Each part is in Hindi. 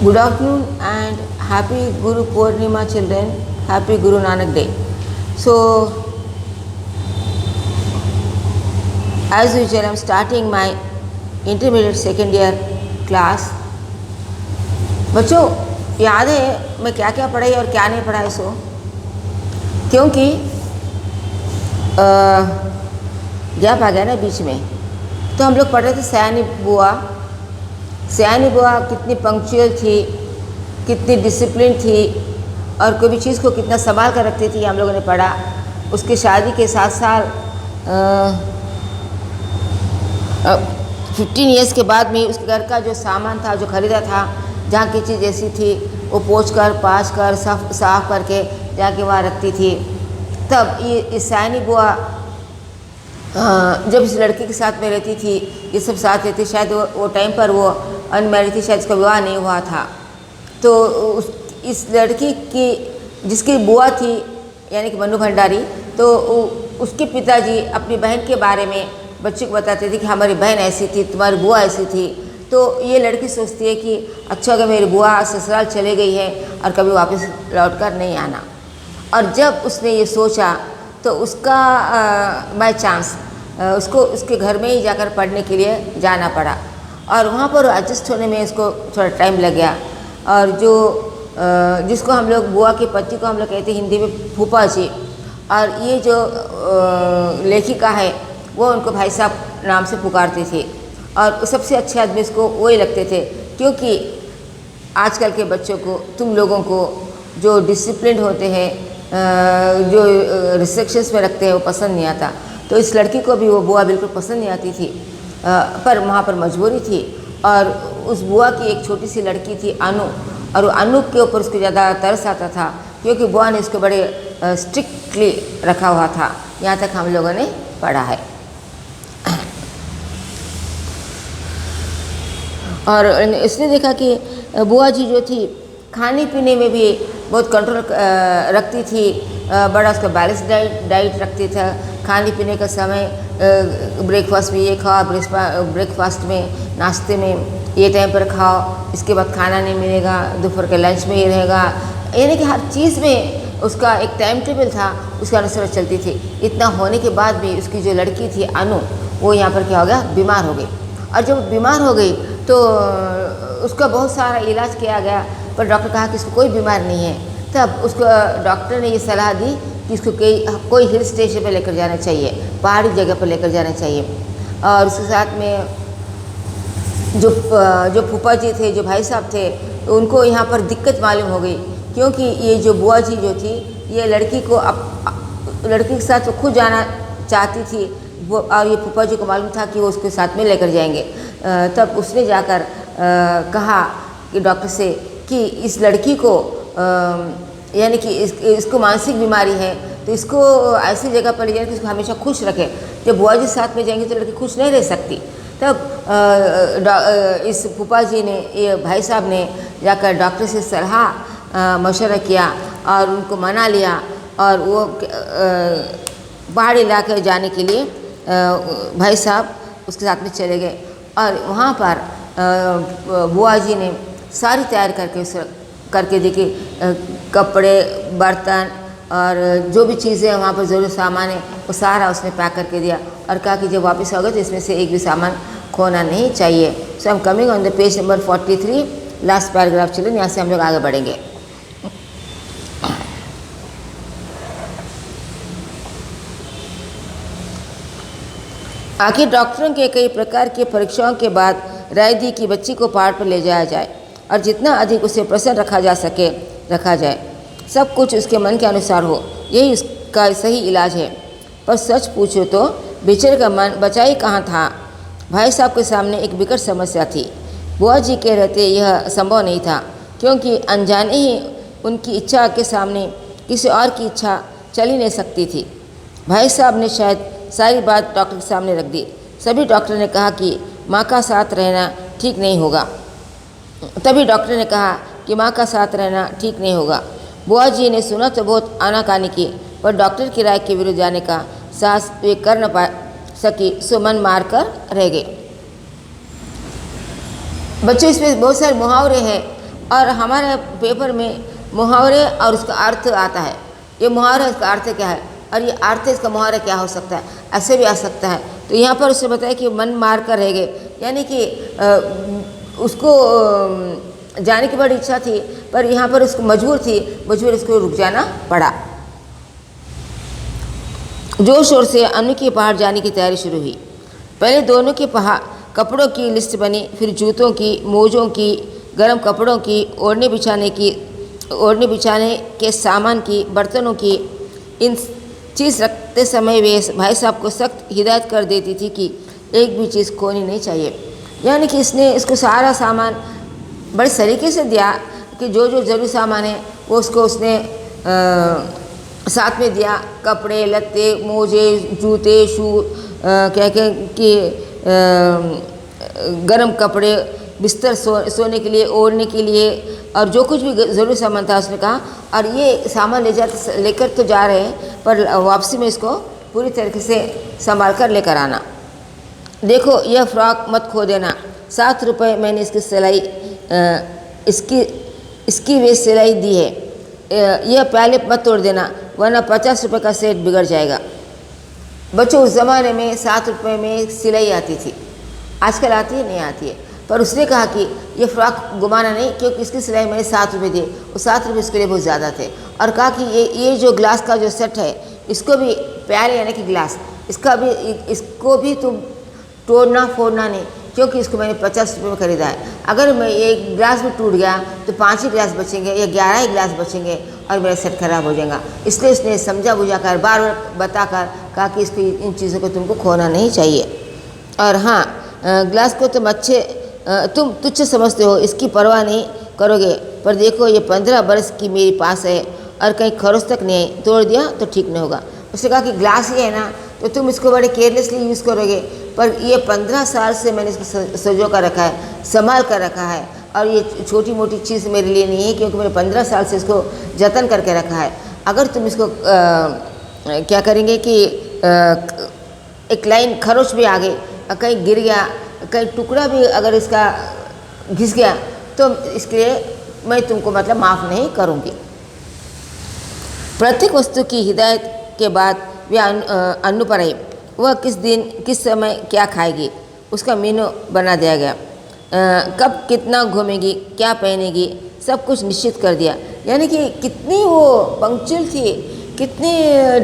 Good afternoon and happy Guru Purnima children, happy Guru Nanak Day. So, as usual, I am starting my intermediate second year class. बच्चों याद है मैं क्या क्या पढ़ाई और क्या नहीं पढ़ाई सो, क्योंकि गैप आ गया ना बीच में। तो हम लोग पढ़ रहे थे सयानी बुआ। सयानी बुआ कितनी पंक्चुअल थी, कितनी डिसिप्लिन थी और कोई भी चीज़ को कितना संभाल कर रखती थी, हम लोगों ने पढ़ा। उसकी शादी के 7 साल 15 ईयर्स के बाद में उसके घर का जो सामान था, जो ख़रीदा था, जहाँ की चीज़ ऐसी थी वो पोंछ कर पाँच कर साफ करके जाके वहाँ रखती थी। तब ये सयानी बुआ जब इस लड़के के साथ में रहती थी, ये सब साथ रहती, शायद वो टाइम पर वो अनमैरिड थी, शायद उसका विवाह नहीं हुआ था। तो इस लड़की की जिसकी बुआ थी यानी कि मनु भंडारी, तो उसके पिताजी अपनी बहन के बारे में बच्चे को बताते थे कि हमारी बहन ऐसी थी, तुम्हारी बुआ ऐसी थी। तो ये लड़की सोचती है कि अच्छा अगर मेरी बुआ ससुराल चले गई है और कभी वापस लौट कर नहीं आना। और जब उसने ये सोचा तो उसका बाय चांस उसको उसके घर में ही जाकर पढ़ने के लिए जाना पड़ा और वहाँ पर एडजस्ट होने में उसको थोड़ा टाइम लग गया। और जो जिसको हम लोग बुआ के पति को हम लोग कहते हैं हिंदी में फूफा जी, और ये जो लेखिका है वो उनको भाई साहब नाम से पुकारती थी। और सबसे अच्छे आदमी इसको वही लगते थे, क्योंकि आजकल के बच्चों को, तुम लोगों को जो डिसिप्लिन होते हैं, जो रिस्ट्रिक्शंस में रखते हैं, वो पसंद नहीं आता। तो इस लड़की को भी वो बुआ बिल्कुल पसंद नहीं आती थी, पर वहाँ पर मजबूरी थी। और उस बुआ की एक छोटी सी लड़की थी अनु, और वो अनु के ऊपर उसको ज़्यादा तरस आता था, क्योंकि बुआ ने इसको बड़े स्ट्रिक्टली रखा हुआ था। यहाँ तक हम लोगों ने पढ़ा है। और इसने देखा कि बुआ जी जो थी खाने पीने में भी बहुत कंट्रोल रखती थी, बड़ा उसका बैलेंस डाइट रखती था। खाने पीने का समय ब्रेकफास्ट में ये खाओ, ब्रेकफास्ट में नाश्ते में ये टाइम पर खाओ, इसके बाद खाना नहीं मिलेगा, दोपहर के लंच में ये रहेगा, यानी कि हर चीज़ में उसका एक टाइम टेबल था, उसके अनुसार चलती थी। इतना होने के बाद भी उसकी जो लड़की थी अनु, वो यहाँ पर क्या हो गया, बीमार हो गई। और जब बीमार हो गई तो उसका बहुत सारा इलाज किया गया, पर डॉक्टर कहा कि इसको कोई बीमार नहीं है। तब उसको डॉक्टर ने ये सलाह दी कि इसको कोई हिल स्टेशन पर लेकर जाना चाहिए, पहाड़ी जगह पर लेकर जाना चाहिए। और उसके साथ में जो फूफा जी थे, जो भाई साहब थे, उनको यहाँ पर दिक्कत मालूम हो गई, क्योंकि ये जो बुआ जी जो थी, ये लड़की को लड़की के साथ खुद जाना चाहती थी वो, और ये फूफा जी को मालूम था कि वो उसके साथ में लेकर जाएंगे। तब उसने जाकर कहा कि डॉक्टर से कि इस लड़की को यानी कि इसको मानसिक बीमारी है, तो इसको ऐसी जगह पर ले जाए कि इसको हमेशा खुश रखे। जब बुआ जी साथ में जाएंगे तो लड़की खुश नहीं रह सकती। तब इस फूफा जी ने, ये भाई साहब ने जाकर डॉक्टर से सलाह मशवरा किया और उनको मना लिया, और वो पहाड़ी इलाके जाने के लिए भाई साहब उसके साथ में चले गए। और वहाँ पर बुआ जी ने सारी तैयार करके दी कि कपड़े, बर्तन और जो भी चीज़ें वहाँ पर ज़रूरी सामान है वो सारा उसने पैक करके दिया, और कहा कि जब वापस आओगे तो इसमें से एक भी सामान खोना नहीं चाहिए। So I am coming on the page number 43, last paragraph. चलिए यहाँ से हम लोग आगे बढ़ेंगे। आखिर डॉक्टरों के कई प्रकार की परीक्षाओं के बाद राय दी कि बच्ची को पहाड़ पर ले जाया जाए और जितना अधिक उसे प्रसन्न रखा जा सके रखा जाए, सब कुछ उसके मन के अनुसार हो, यही उसका सही इलाज है। पर सच पूछो तो बेचारे का मन बचा ही कहाँ था। भाई साहब के सामने एक विकट समस्या थी। बुआ जी के रहते यह संभव नहीं था, क्योंकि अनजाने ही उनकी इच्छा के सामने किसी और की इच्छा चल ही नहीं सकती थी। भाई साहब ने शायद सारी बात डॉक्टर के सामने रख दी। सभी डॉक्टर ने कहा कि माँ का साथ रहना ठीक नहीं होगा। तभी डॉक्टर ने कहा कि माँ का साथ रहना ठीक नहीं होगा। बुआ जी ने सुना तो बहुत आनाकानी की, पर डॉक्टर की राय के विरुद्ध जाने का साहस वे कर न पा सकी, सो मन मार कर रह गए। बच्चों इसमें बहुत सारे मुहावरे हैं और हमारे पेपर में मुहावरे और उसका अर्थ आता है। ये मुहावरा इसका अर्थ क्या है और ये अर्थ इसका मुहावरा क्या हो सकता है, ऐसे भी आ सकता है। तो यहाँ पर उसने बताया कि मन मार कर रह गए, यानी कि उसको जाने की बड़ी इच्छा थी पर यहाँ पर उसको मजबूर उसको रुक जाना पड़ा। जोर शोर से अनु के पहाड़ जाने की तैयारी शुरू हुई। पहले दोनों के कपड़ों की लिस्ट बनी, फिर जूतों की, मोजों की, गर्म कपड़ों की, ओढ़ने बिछाने के सामान की, बर्तनों की। इन चीज़ रखते समय वे भाई साहब को सख्त हिदायत कर देती थी कि एक भी चीज़ खोनी नहीं चाहिए। यानी कि इसने इसको सारा सामान बड़े सलीके से दिया कि जो जो ज़रूरी सामान है वो उसको उसने साथ में दिया। कपड़े लत्ते, मोजे, जूते, शू, क्या कि गर्म कपड़े, बिस्तर सोने के लिए, ओढ़ने के लिए और जो कुछ भी ज़रूरी सामान था उसने कहा। और ये सामान लेकर तो जा रहे हैं पर वापसी में इसको पूरी तरीके से संभाल कर लेकर आना। देखो यह फ्रॉक मत खो देना, 7 रुपये मैंने इसकी सिलाई इसकी वे सिलाई दी है। यह पहले मत तोड़ देना वरना 50 रुपये का सेट बिगड़ जाएगा। बच्चों उस ज़माने में 7 रुपये में सिलाई आती थी, आजकल आती है नहीं आती है। पर उसने कहा कि ये फ्रॉक घुमाना नहीं क्योंकि इसकी सिलाई मैंने 7 रुपये दिए, वो 7 रुपये इसके लिए बहुत ज़्यादा थे। और कहा कि ये जो ग्लास का जो सेट है इसको भी प्याले यानी कि ग्लास इसको भी तुम तोड़ना फोड़ना नहीं क्योंकि इसको मैंने 50 रुपये में ख़रीदा है। अगर मैं एक ग्लास भी टूट गया तो 5 ही ग्लास बचेंगे या 11 ही ग्लास बचेंगे और मेरा सेट खराब हो जाएगा। इसलिए उसने समझा बुझा कर बार बार बताकर कहा कि इसको इन चीज़ों को तुमको खोना नहीं चाहिए। और हाँ, ग्लास को तुम तुच्छ समझते हो, इसकी परवाह नहीं करोगे, पर देखो ये 15 बरस की मेरे पास है और कहीं खरोच तक नहीं है, तोड़ दिया तो ठीक नहीं होगा। उसने कहा कि ग्लास ही है ना तो तुम इसको बड़े केयरलेसली यूज़ करोगे, पर ये 15 साल से मैंने इसको सजो कर रखा है, संभाल कर रखा है और ये छोटी मोटी चीज़ मेरे लिए नहीं है क्योंकि मैंने 15 साल से इसको जतन करके रखा है। अगर तुम इसको क्या करेंगे कि एक लाइन खरोच भी आ गई, कहीं गिर गया, कहीं टुकड़ा भी अगर इसका घिस गया तो इसके लिए मैं तुमको मतलब माफ़ नहीं करूँगी। प्रत्येक वस्तु की हिदायत के बाद वह अनु पर आई। वह किस दिन किस समय क्या खाएगी उसका मेनू बना दिया गया। कब कितना घूमेगी, क्या पहनेगी, सब कुछ निश्चित कर दिया। यानी कि कितनी वो पंक्चुअल थी, कितनी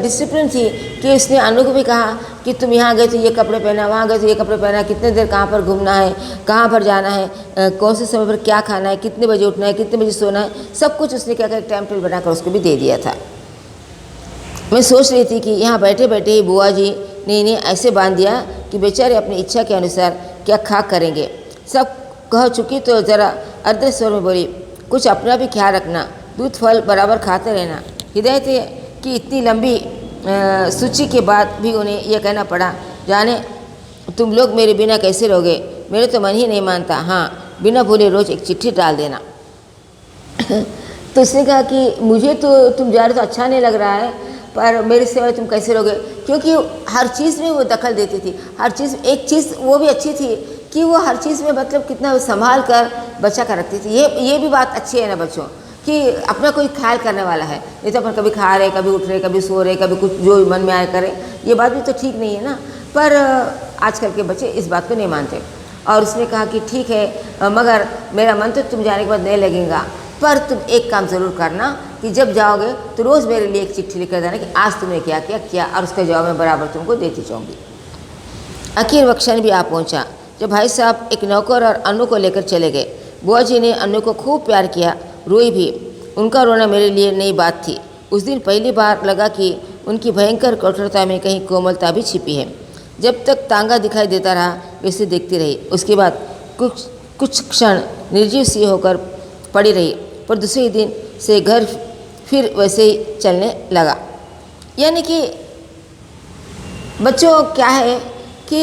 डिसिप्लिन थी कि उसने अनु को भी कहा कि तुम यहाँ गए तो ये कपड़े पहना, वहाँ गए तो ये कपड़े पहना, कितने देर कहाँ पर घूमना है, कहाँ पर जाना है, कौन से समय पर क्या खाना है, कितने बजे उठना है, कितने बजे सोना है, सब कुछ उसने क्या टाइम टेबल बनाकर उसको भी दे दिया था। मैं सोच रही थी कि यहाँ बैठे बैठे ही बुआ जी ने इन्हें ऐसे बांध दिया कि बेचारे अपनी इच्छा के अनुसार क्या खा करेंगे। सब कह चुकी तो ज़रा अर्ध स्वर में बोली, कुछ अपना भी ख्याल रखना, दूध फल बराबर खाते रहना। हिदायत कि इतनी लंबी सूची के बाद भी उन्हें यह कहना पड़ा, जाने तुम लोग मेरे बिना कैसे रहोगे, मेरे तो मन ही नहीं मानता। हाँ, बिना भूले रोज़ एक चिट्ठी डाल देना। तो उसने कहा कि मुझे तो तुम जा रहे तो अच्छा नहीं लग रहा है, पर मेरे सिवाय तुम कैसे रहोगे, क्योंकि हर चीज़ में वो दखल देती थी। हर चीज़, एक चीज़ वो भी अच्छी थी कि वो हर चीज़ में मतलब कितना संभाल कर बचा कर रखती थी। ये भी बात अच्छी है ना बच्चों कि अपना कोई ख्याल करने वाला है, नहीं तो अपन कभी खा रहे, कभी उठ रहे, कभी सो रहे, कभी कुछ जो मन में आए करें, ये बात भी तो ठीक नहीं है ना। पर आजकल के बच्चे इस बात को नहीं मानते। और उसने कहा कि ठीक है, मगर मेरा मन तो तुम जाने के बाद नहीं लगेगा, पर तुम एक काम ज़रूर करना कि जब जाओगे तो रोज़ मेरे लिए एक चिट्ठी लिख कर देना कि आज तुमने क्या किया, और उसका जवाब मैं बराबर तुमको देती जाऊँगी। आखिर वह क्षण भी आ पहुँचा जब भाई साहब एक नौकर और अनु को लेकर चले गए। बुआ जी ने अनु को खूब प्यार किया, रोई भी। उनका रोना मेरे लिए नई बात थी। उस दिन पहली बार लगा कि उनकी भयंकर कठोरता में कहीं कोमलता भी छिपी है। जब तक तांगा दिखाई देता रहा वैसे देखती रही। उसके बाद कुछ क्षण निर्जीव सी होकर पड़ी रही, पर दूसरे दिन से घर फिर वैसे ही चलने लगा। यानी कि बच्चों क्या है कि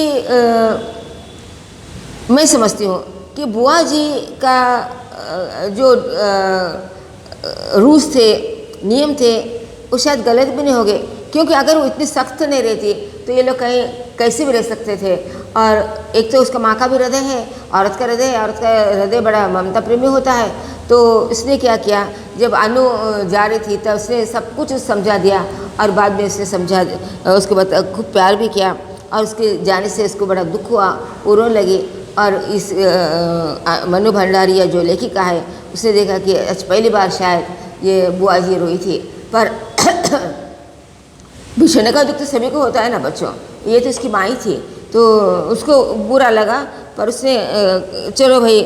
मैं समझती हूँ कि बुआ जी का जो रूल्स थे, नियम थे, वो शायद गलत भी नहीं हो गए, क्योंकि अगर वो इतनी सख्त नहीं रहती तो ये लोग कहीं कैसे भी रह सकते थे। और एक तो उसका माँ का भी हृदय है, औरत का हृदय है, औरत का हृदय बड़ा ममता प्रेमी होता है, तो इसने क्या किया, जब अनु जा रही थी तब उसने सब कुछ समझा दिया और बाद में उसने समझा, उसके बाद खूब प्यार भी किया और उसके जाने से इसको बड़ा दुख हुआ, वो रोने लगी। और इस मनु भंडारी या जो लेखिका है उसने देखा कि पहली बार शायद ये बुआ जी रोई थी। पर भीषण का दुख तो सभी को होता है ना बच्चों, ये तो इसकी माँ ही थी, तो उसको बुरा लगा। पर उसने चलो भाई,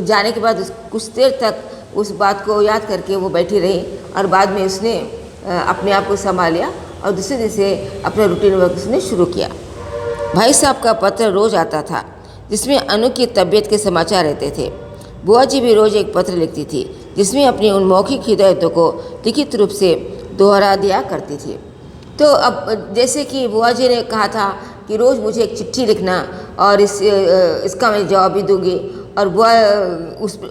जाने के बाद कुछ देर तक उस बात को याद करके वो बैठी रही और बाद में उसने अपने आप को संभाल लिया और दूसरे दिन से अपना रूटीन वर्क उसने शुरू किया। भाई साहब का पत्र रोज़ आता था जिसमें अनु की तबीयत के समाचार रहते थे। बुआ जी भी रोज़ एक पत्र लिखती थी जिसमें अपनी उन मौखिक हिदायतों को लिखित रूप से दोहरा दिया करती थी। तो अब जैसे कि बुआ जी ने कहा था कि रोज़ मुझे एक चिट्ठी लिखना और इसका मैं जवाब भी दूंगी, और बुआ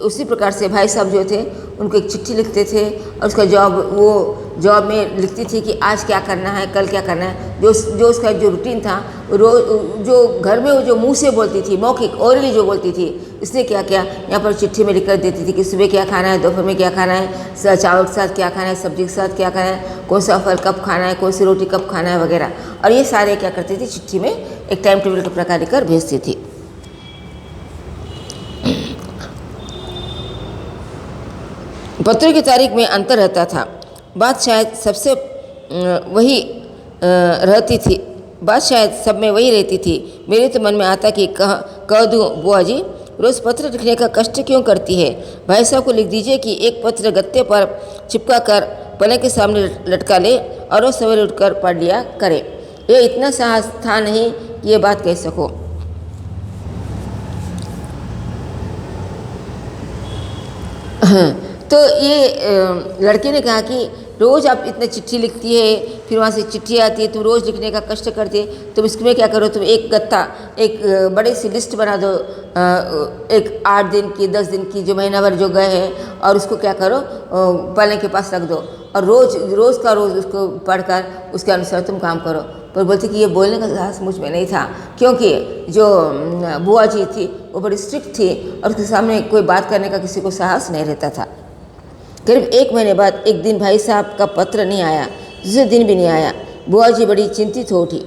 उसी प्रकार से भाई साहब जो थे उनको एक चिट्ठी लिखते थे और उसका जवाब वो जवाब में लिखती थी कि आज क्या करना है, कल क्या करना है। जो उसका जो रूटीन था, जो घर में वो जो मुंह से बोलती थी, मौखिक ओरली जो बोलती थी, इसने क्या किया यहाँ पर चिट्ठी में लिख कर देती थी कि सुबह क्या खाना है, दोपहर में क्या खाना है, चावल के साथ क्या खाना है, सब्जी के साथ क्या खाना है, कौन सा फल कब खाना है, कौन सी रोटी कब खाना है वगैरह। और ये सारे क्या करती थी, चिट्ठी में एक टाइम टेबल के प्रकार लिखकर भेजती थी। पत्रों की तारीख में अंतर रहता था। बात शायद सबसे वही रहती थी, बात शायद सब में वही रहती थी। मेरे तो मन में आता कि कह दूँ बुआ जी रोज़ पत्र लिखने का कष्ट क्यों करती है। भाई साहब को लिख दीजिए कि एक पत्र गत्ते पर चिपका कर पलंग के सामने लटका ले और रोज सवेरे उठकर पढ़ लिया करे। ये इतना साहस था नहीं कि ये बात कह सको। तो ये लड़के ने कहा कि रोज़ आप इतने चिट्ठी लिखती है, फिर वहाँ से चिट्ठी आती है, तुम रोज़ लिखने का कष्ट करती है, तुम इसमें क्या करो, तुम एक गत्ता, एक बड़ी सी लिस्ट बना दो, एक 8 दिन की, 10 दिन की, जो महीना भर जो गए हैं, और उसको क्या करो पलंग के पास रख दो और रोज़ का रोज़ उसको पढ़कर उसके अनुसार तुम काम करो। पर बोलती कि ये बोलने का साहस मुझ में नहीं था, क्योंकि जो बुआ जी थी वो बड़ी स्ट्रिक्ट थी और उसके सामने कोई बात करने का किसी को साहस नहीं रहता था। करीब 1 महीने बाद एक दिन भाई साहब का पत्र नहीं आया, दूसरे दिन भी नहीं आया। बुआ जी बड़ी चिंतित हो उठी।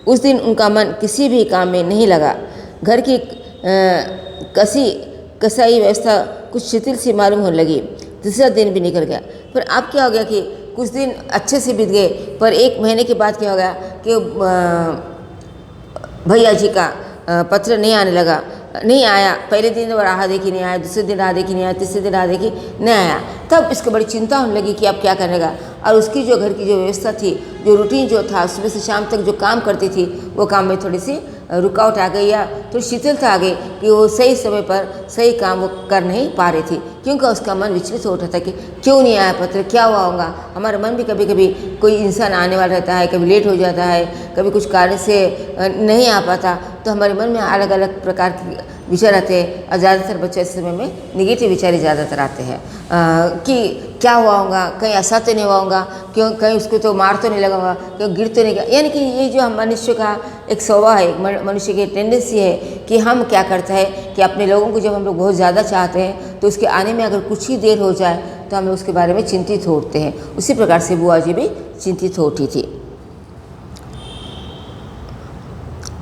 उस दिन उनका मन किसी भी काम में नहीं लगा। घर की कसाई व्यवस्था कुछ शिथिल सी मालूम होने लगी। तीसरा दिन भी निकल गया। पर अब क्या हो गया कि कुछ दिन अच्छे से बीत गए, पर 1 महीने के बाद क्या हो गया कि भैया जी का पत्र नहीं आने लगा, नहीं आया। पहले दिन राह देखी नहीं आया, दूसरे दिन राह देखी नहीं आया, तीसरे दिन राह देखी नहीं आया। तब इसको बड़ी चिंता होने लगी कि अब क्या करेगा। और उसकी जो घर की जो व्यवस्था थी, जो रूटीन जो था, सुबह से शाम तक जो काम करती थी, वो काम में थोड़ी सी रुकावट आ गई या थोड़ी शिथिलता आ गई कि वो सही समय पर सही काम वो कर नहीं पा रही थी, क्योंकि उसका मन विचलित हो उठा था कि क्यों नहीं आया पत्र, क्या हुआ होगा। हमारा मन भी कभी कभी कोई इंसान आने वाला रहता है, कभी लेट हो जाता है, कभी कुछ कारण से नहीं आ पाता, तो हमारे मन में अलग अलग प्रकार के विचार आते हैं। और ज़्यादातर बच्चे इस समय में निगेटिव विचार ही ज़्यादातर आते हैं कि क्या हुआ होगा, कहीं ऐसा तो नहीं हुआ होगा, क्यों कहीं उसको तो मार तो नहीं लगा होगा, क्यों गिर तो नहीं गया। यानी कि ये जो हम मनुष्य का एक स्वभाव है, मनुष्य की टेंडेंसी है कि हम क्या करते हैं कि अपने लोगों को जब हम लोग बहुत ज़्यादा चाहते हैं तो उसके आने में अगर कुछ ही देर हो जाए तो हम उसके बारे में चिंतित हो उठते हैं। उसी प्रकार से बुआ जी भी चिंतित हो उठी थी।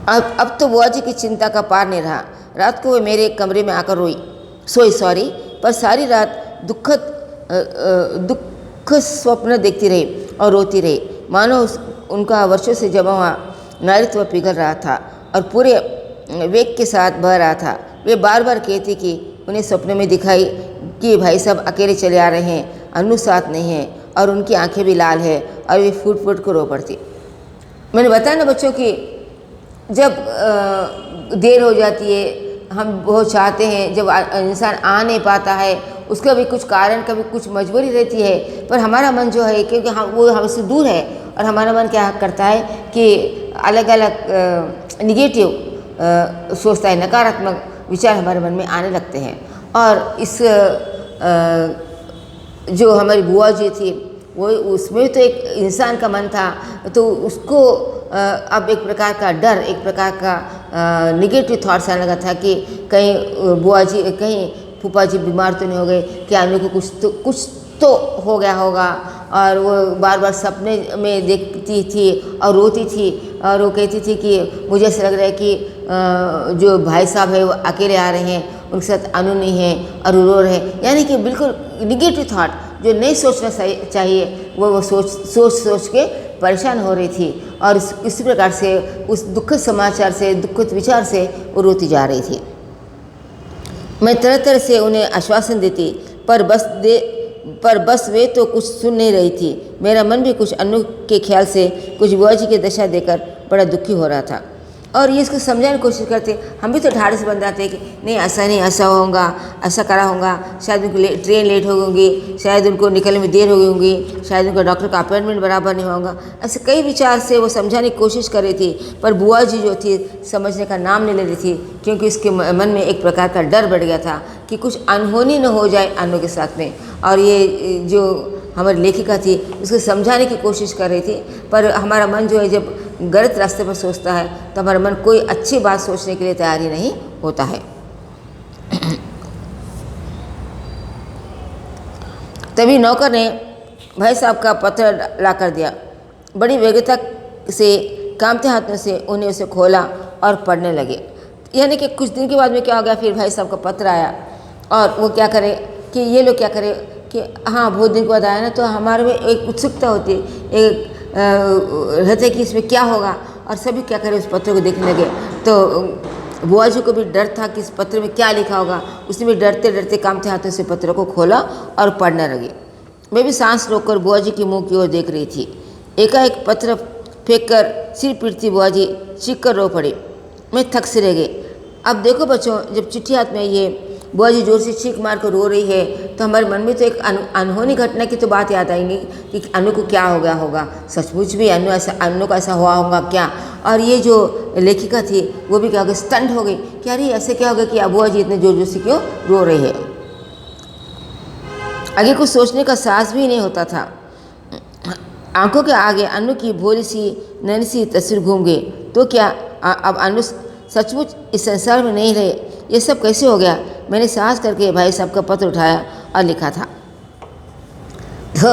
अब तो बुआ जी की चिंता का पार नहीं रहा। रात को वे मेरे कमरे में आकर सोई, पर सारी रात दुख स्वप्न देखती रही और रोती रही, मानो उनका वर्षों से जमा हुआ नारित्व पिघल रहा था और पूरे वेग के साथ बह रहा था। वे बार बार कहती कि उन्हें सपने में दिखाई कि भाई साहब अकेले चले आ रहे हैं, अनु साथ नहीं है और उनकी आंखें भी लाल है, और वे फूट फूट को रो पड़ती। मैंने बताया ना बच्चों कि जब देर हो जाती है, हम बहुत चाहते हैं, जब इंसान आ नहीं पाता है, उसका भी कुछ कारण, कभी कुछ मजबूरी रहती है, पर हमारा मन जो है, क्योंकि वो हमसे दूर है, और हमारा मन क्या करता है कि अलग अलग निगेटिव सोचता है, नकारात्मक विचार हमारे मन में आने लगते हैं। और इस जो हमारी बुआ जी थी, वो उसमें तो एक इंसान का मन था, तो उसको अब एक प्रकार का डर, एक प्रकार का निगेटिव थॉट्स आने लगा था कि कहीं बुआ जी, कहीं फूफा जी बीमार तो नहीं हो गए, क्या अनु को कुछ तो हो गया होगा। और वो बार बार सपने में देखती थी और रोती थी और वो कहती थी कि मुझे ऐसा लग रहा है कि जो भाई साहब है वो अकेले आ रहे हैं, उनके साथ अनु नहीं है और रो रहे हैं। यानी कि बिल्कुल निगेटिव थाट जो नहीं सोचना चाहिए वो सोच के परेशान हो रही थी और इसी प्रकार से उस दुखद समाचार से, दुखद विचार से वो रोती जा रही थी। मैं तरह तरह से उन्हें आश्वासन देती पर बस वे तो कुछ सुन नहीं रही थी। मेरा मन भी कुछ अनु के ख्याल से, कुछ बुआ जी की दशा देकर बड़ा दुखी हो रहा था। और ये इसको समझाने की कोशिश करते, हम भी तो ढाढ़स बन जाते कि नहीं ऐसा नहीं, ऐसा होगा, ऐसा करा होगा, शायद उनको ट्रेन लेट हो गई, शायद उनको निकलने में देर हो गई होगी, शायद उनका डॉक्टर का अपॉइंटमेंट बराबर नहीं होगा। ऐसे कई विचार से वो समझाने की कोशिश कर रही थी, पर बुआ जी जो थी समझने का नाम नहीं ले रही थी, क्योंकि उसके मन में एक प्रकार का डर बढ़ गया था कि कुछ अनहोनी न हो जाए अनु के साथ में। और ये जो हमारी लेखिका थी उसको समझाने की कोशिश कर रही थी, पर हमारा मन जो है जब गलत रास्ते पर सोचता है तो हमारा मन कोई अच्छी बात सोचने के लिए तैयार ही नहीं होता है। तभी नौकर ने भाई साहब का पत्र ला कर दिया। बड़ी वेगता से कांपते हाथों से उन्हें उसे खोला और पढ़ने लगे। यानी कि कुछ दिन के बाद में क्या हो गया, फिर भाई साहब का पत्र आया और वो क्या करे कि ये लोग क्या करे कि हाँ बहुत दिन के बाद आया ना, तो हमारे में एक उत्सुकता होती है, एक रहते कि इसमें क्या होगा, और सभी क्या करें उस पत्र को देखने लगे। तो बुआ जी को भी डर था कि इस पत्र में क्या लिखा होगा। उसने भी डरते डरते कांपते हाथों से पत्र को खोला और पढ़ने लगी। मैं भी सांस रोककर बुआ जी के मुंह की ओर देख रही थी। एकाएक पत्र फेंक कर सिर पीटती बुआ जी चीख कर रो पड़ी। मैं थक से रह गई। अब देखो बच्चों, जब चिट्ठी हाथ में ये बुआ जी जोर से चीख मार कर रो रही है तो हमारे मन में तो एक अनहोनी घटना की तो बात याद आएंगी कि अनु को क्या हो गया होगा, सचमुच भी अनु को ऐसा हुआ होगा क्या। और ये जो लेखिका थी वो भी क्या हो गई, स्टंट हो गई कि अरे ऐसे क्या हो गया कि बुआ जी इतने जोर जोर से क्यों रो रही है। आगे कुछ सोचने का साहस भी नहीं होता था। आंखों के आगे अनु की भोली सी नन्ही सी तस्वीर घूम गई। तो क्या अब अनु सचमुच इस संसार में नहीं रहे? ये सब कैसे हो गया? मैंने साहस करके भाई साहब का पत्र उठाया और लिखा था। तो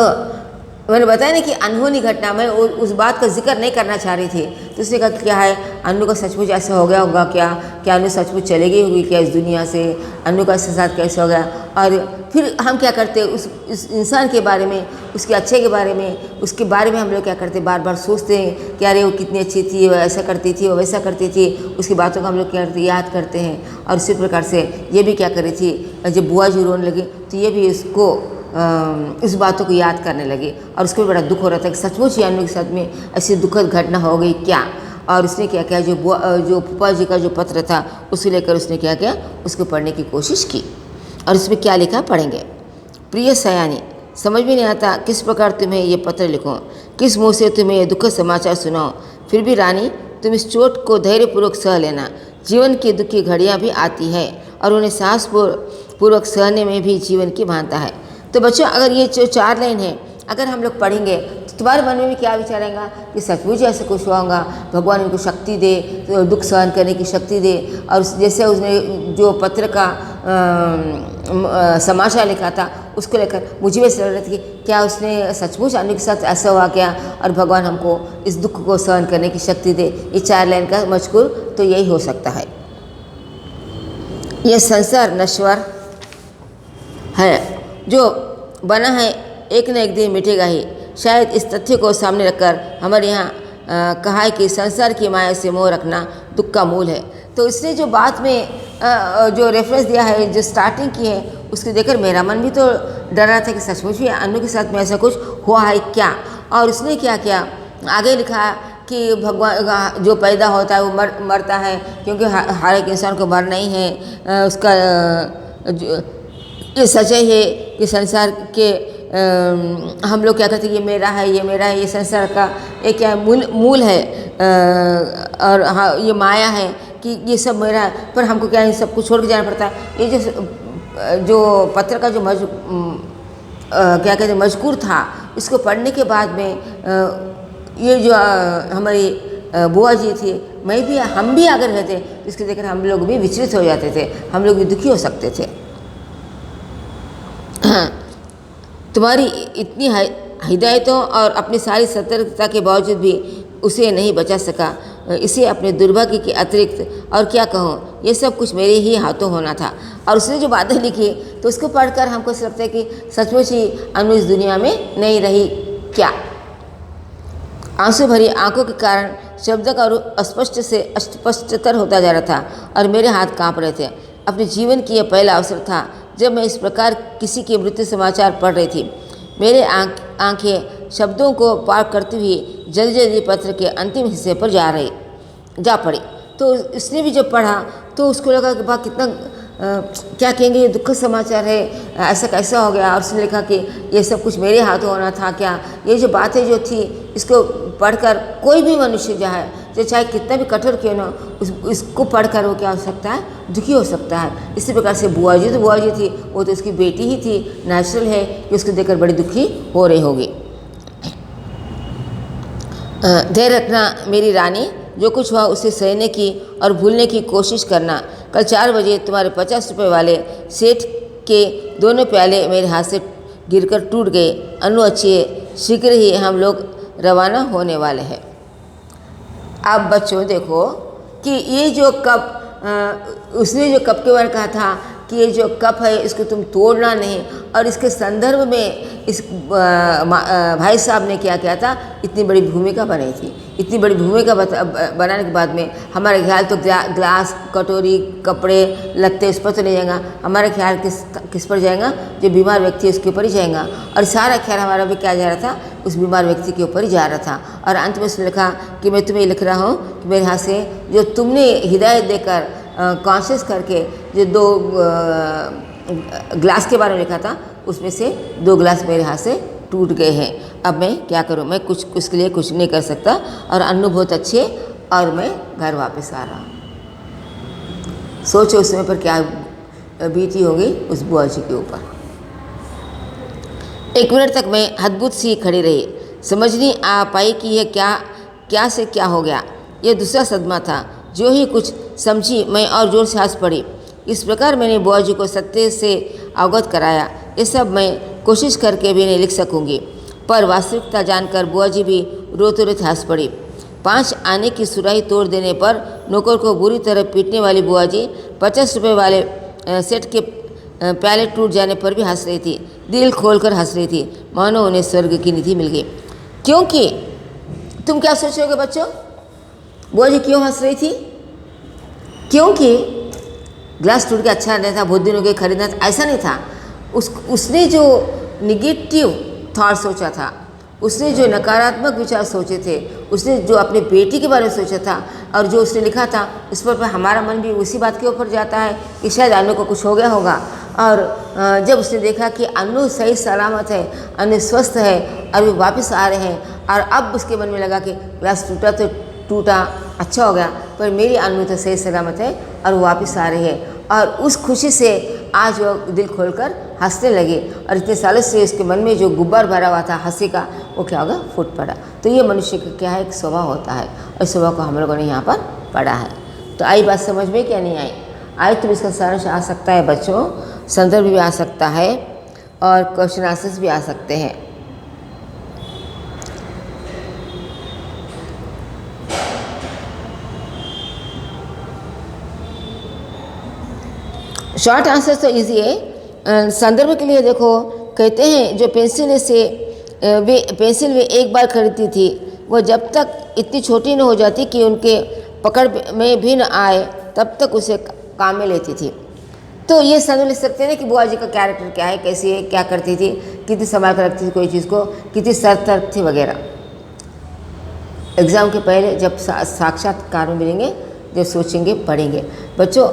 मैंने बताया ना कि अनहोनी घटना में उस बात का जिक्र नहीं करना चाह रही थी। तो उसने कहा क्या है, अनु का सचमुच ऐसा हो गया होगा क्या अनु सचमुच चले गई होगी क्या इस दुनिया से, अनु का ऐसा साथ कैसे हो गया। और फिर हम क्या करते, उस इंसान के बारे में, उसके अच्छे के बारे में, उसके बारे में हम लोग क्या करते, बार बार सोचते हैं कि अरे वो कितनी अच्छी थी, वो ऐसा करती थी, वो वैसा करती थी। उसकी बातों को हम लोग क्या करते, याद करते हैं। और उसी प्रकार से ये भी क्या करी थी, जब बुआ जी रोने लगी तो ये भी उसको इस बातों को याद करने लगे और उसको भी बड़ा दुख हो रहा था कि सचमुच ही अनु के साथ में ऐसी दुखद घटना हो गई क्या। और उसने क्या किया, जो फूफा जी का जो पत्र था उसे लेकर उसने क्या किया, उसको पढ़ने की कोशिश की। और इसमें क्या लिखा पढ़ेंगे। प्रिय सयानी, समझ में नहीं आता किस प्रकार तुम्हें ये पत्र लिखूं, किस मुँह से तुम्हें ये दुखद समाचार सुनाओ। फिर भी रानी, तुम इस चोट को धैर्यपूर्वक सह लेना। जीवन की दुखी घड़ियाँ भी आती है और उन्हें साहसपूर्वक सहने में भी जीवन की महानता है। तो बच्चों, अगर ये जो 4 लाइन है अगर हम लोग पढ़ेंगे तो तुम्हारे मन में भी क्या विचार आएगा कि सचमुच ऐसा कुछ हुआ होगा, भगवान उनको शक्ति दे, तो दुख सहन करने की शक्ति दे। और जैसे उसने जो पत्र का समाचार लिखा था उसको लेकर मुझे भी ऐसा लग रहा था कि क्या उसने सचमुच अनु के साथ ऐसा हुआ क्या, और भगवान हमको इस दुख को सहन करने की शक्ति दे। ये 4 लाइन का मजकूर तो यही हो सकता है। यह संसार नश्वर है, जो बना है एक न एक दिन मिटेगा ही। शायद इस तथ्य को सामने रखकर हमारे यहाँ कहा है कि संसार की माया से मोह रखना दुख का मूल है। तो इसने जो बात में जो रेफरेंस दिया है, जो स्टार्टिंग की है, उसको देखकर मेरा मन भी तो डर रहा था कि सचमुच भी अनु के साथ में ऐसा कुछ हुआ है क्या। और उसने क्या किया, आगे लिखा कि भगवान जो पैदा होता है वो मरता है, क्योंकि हर एक इंसान को मरना ही है। उसका ये सच्चाई है कि संसार के हम लोग क्या कहते हैं, ये मेरा है, ये मेरा है, ये संसार का एक क्या मूल है। और हाँ, ये माया है कि ये सब मेरा है, पर हमको क्या इन सब कुछ छोड़ के जाना पड़ता है। ये जो पत्र का जो क्या कहते हैं मजकूर था, इसको पढ़ने के बाद में ये जो हमारी बुआ जी थी, हम भी अगर रहते तो इसको देखकर हम लोग भी विचलित हो जाते थे, हम लोग भी दुखी हो सकते थे। तुम्हारी इतनी हिदायतों और अपनी सारी सतर्कता के बावजूद भी उसे नहीं बचा सका। इसे अपने दुर्भाग्य के अतिरिक्त और क्या कहूँ, ये सब कुछ मेरे ही हाथों होना था। और उसने जो बातें लिखी तो उसको पढ़कर हमको ऐसा लगता है कि सचमुच ही अनु इस दुनिया में नहीं रही क्या। आंसू भरी आंखों के कारण शब्द का रूप अस्पष्ट से अस्पष्टतर होता जा रहा था और मेरे हाथ कांप रहे थे। अपने जीवन की यह पहला अवसर था जब मैं इस प्रकार किसी के मृत्यु समाचार पढ़ रही थी। मेरे आंखें शब्दों को पार करती हुई जल्दी जल्दी पत्र के अंतिम हिस्से पर जा पड़ी। तो उसने भी जब पढ़ा तो उसको लगा कि वाह कितना क्या कहेंगे, ये दुखद समाचार है, ऐसा कैसा हो गया। और उसने लिखा कि ये सब कुछ मेरे हाथों होना था क्या। ये जो बातें जो थी इसको पढ़कर कोई भी मनुष्य जो चाहे कितना भी कठोर क्यों ना, इसको पढ़कर वो क्या हो सकता है, दुखी हो सकता है। इसी प्रकार से बुआ जी थी, वो तो उसकी बेटी ही थी, नेचुरल है कि उसको देखकर बड़ी दुखी हो रही होगी। धैर्य रखना मेरी रानी, जो कुछ हुआ उसे सहने की और भूलने की कोशिश करना। कल 4 बजे तुम्हारे 50 रुपये वाले सेठ के दोनों प्याले मेरे हाथ से गिरकर टूट गए। अनु अच्छी है, शीघ्र ही हम लोग रवाना होने वाले हैं। अब बच्चों देखो कि ये जो कप उसने जो कप के बारे में कहा था कि ये जो कप है इसको तुम तोड़ना नहीं, और इसके संदर्भ में इस भाई साहब ने क्या किया था, इतनी बड़ी भूमिका बनाई थी। इतनी बड़ी भूमिका बनाने के बाद में हमारा ख्याल तो ग्लास, कटोरी, कपड़े, लत्ते उस पर तो नहीं जाएगा। हमारा ख्याल किस पर जाएगा, जो बीमार व्यक्ति है उसके ऊपर ही जाएगा। और सारा ख्याल हमारा भी क्या जा रहा था, उस बीमार व्यक्ति के ऊपर ही जा रहा था। और अंत में उसने लिखा कि मैं तुम्हें लिख रहा हूँ कि मेरे हाथ से जो तुमने हिदायत देकर कॉन्शियस करके जो 2 ग्लास के बारे में लिखा था, उसमें से 2 ग्लास मेरे हाथ से टूट गए हैं। अब मैं क्या करूं, मैं कुछ उसके लिए कुछ नहीं कर सकता। और अनु बहुत अच्छे, और मैं घर वापस आ रहा हूँ। सोचो उस समय पर क्या बीती होगी उस बुआ जी के ऊपर। 1 मिनट तक मैं अद्भुत सी खड़ी रही, समझ नहीं आ पाई कि यह क्या से क्या हो गया। यह दूसरा सदमा था। जो ही कुछ समझी मैं और जोर से हंस पड़ी। इस प्रकार मैंने बुआ जी को सत्य से अवगत कराया। ये सब मैं कोशिश करके भी नहीं लिख सकूंगी, पर वास्तविकता जानकर बुआ जी भी रोते रोते हंस पड़ी। 5 आने की सुराही तोड़ देने पर नौकर को बुरी तरह पीटने वाली बुआ जी 50 रुपये वाले सेट के प्याले टूट जाने पर भी हंस रही थी। दिल खोलकर हंस रही थी, मानो उन्हें स्वर्ग की निधि मिल गई। क्योंकि तुम क्या सोचोगे बच्चों, बुआ जी क्यों हंस रही थी? क्योंकि ग्लास टूट के अच्छा नहीं था, बहुत दिनों के खरीदना था, ऐसा नहीं था। उसने जो निगेटिव थॉट सोचा था, उसने जो नकारात्मक विचार सोचे थे, उसने जो अपने बेटी के बारे में सोचा था, और जो उसने लिखा था उस पर हमारा मन भी उसी बात के ऊपर जाता है कि शायद अनु को कुछ हो गया होगा। और जब उसने देखा कि अनु सही सलामत है, अनु स्वस्थ है और वे वापस आ रहे हैं, और अब उसके मन में लगा कि ग्लास टूटा तो टूटा, अच्छा हो गया, पर मेरी अनु तो सही सलामत है और वो वापस आ रही है। और उस खुशी से आज वो दिल खोलकर हंसने लगे, और इतने सालों से उसके मन में जो गुब्बार भरा हुआ था हंसी का, वो क्या होगा, फूट पड़ा। तो ये मनुष्य का क्या है, एक स्वभाव होता है, और स्वभाव को हम लोगों ने यहाँ पर पढ़ा है। तो आई बात समझ में क्या नहीं आई? आई तो इसका सारांश आ सकता है बच्चों, संदर्भ भी आ सकता है और क्वेश्चन आंसर्स भी आ सकते हैं। शॉर्ट आंसर तो इजी है। संदर्भ के लिए देखो, कहते हैं जो पेंसिल वे एक बार खरीदती थी, वो जब तक इतनी छोटी न हो जाती कि उनके पकड़ में भी न आए, तब तक उसे काम में लेती थी। तो ये समझ सकते हैं ना कि बुआ जी का कैरेक्टर क्या है, कैसी है, क्या करती थी, कितनी संभाल कर रखती थी कोई चीज़ को, कितनी सतर्क थी वगैरह। एग्ज़ाम के पहले जब साक्षात्कार में मिलेंगे, जब सोचेंगे, पढ़ेंगे। बच्चों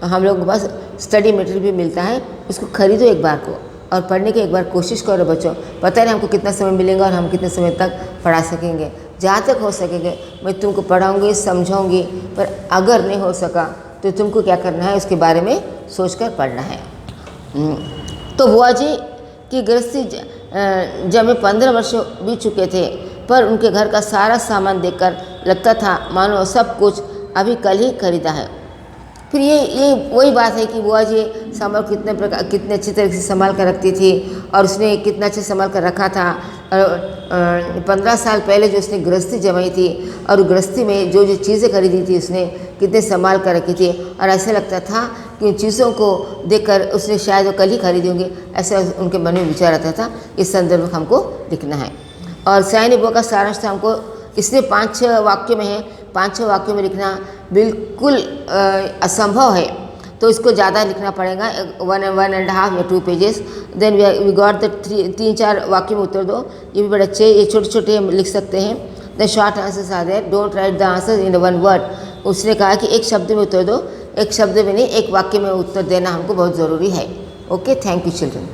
हम लोग के पास स्टडी मटेरियल भी मिलता है, उसको खरीदो एक बार को, और पढ़ने की एक बार कोशिश करो बच्चों। पता नहीं हमको कितना समय मिलेगा और हम कितने समय तक पढ़ा सकेंगे। जहाँ तक हो सकेंगे मैं तुमको पढ़ाऊँगी, समझाऊँगी, पर अगर नहीं हो सका तो तुमको क्या करना है, उसके बारे में सोचकर पढ़ना है। तो बुआ जी की गृहस्थी जब में 15 वर्ष बीत चुके थे, पर उनके घर का सारा सामान देखकर लगता था मानो सब कुछ अभी कल ही खरीदा है। फिर ये वही बात है कि बुआ जी सामान कितने अच्छी तरह से संभाल कर रखती थी और उसने कितना अच्छे संभाल कर रखा था। 15 साल पहले जो उसने गृहस्थी जमाई थी और गृहस्थी में जो जो चीज़ें खरीदी थी उसने कितने संभाल कर रखी थी और ऐसा लगता था कि उन चीज़ों को देखकर उसने शायद वो कल ही खरीदी होंगी, ऐसा उनके मन में विचार आता था। इस संदर्भ में हमको लिखना है। और सयानी बुआ का सारांश था हमको इसलिए 5-6 वाक्यों में है, 5-6 वाक्यों में लिखना बिल्कुल असंभव है, तो इसको ज़्यादा लिखना पड़ेगा, 1.5 या 2 pages. Then we got the 3-4 वाक्य में उत्तर दो। ये भी बड़े अच्छे, ये छोटे छोटे हम लिख सकते हैं। The short answers are there, don't write the answer in 1 word. उसने कहा कि एक शब्द में उत्तर दो, एक शब्द में नहीं, एक वाक्य में उत्तर देना हमको बहुत ज़रूरी है। Okay, thank you children.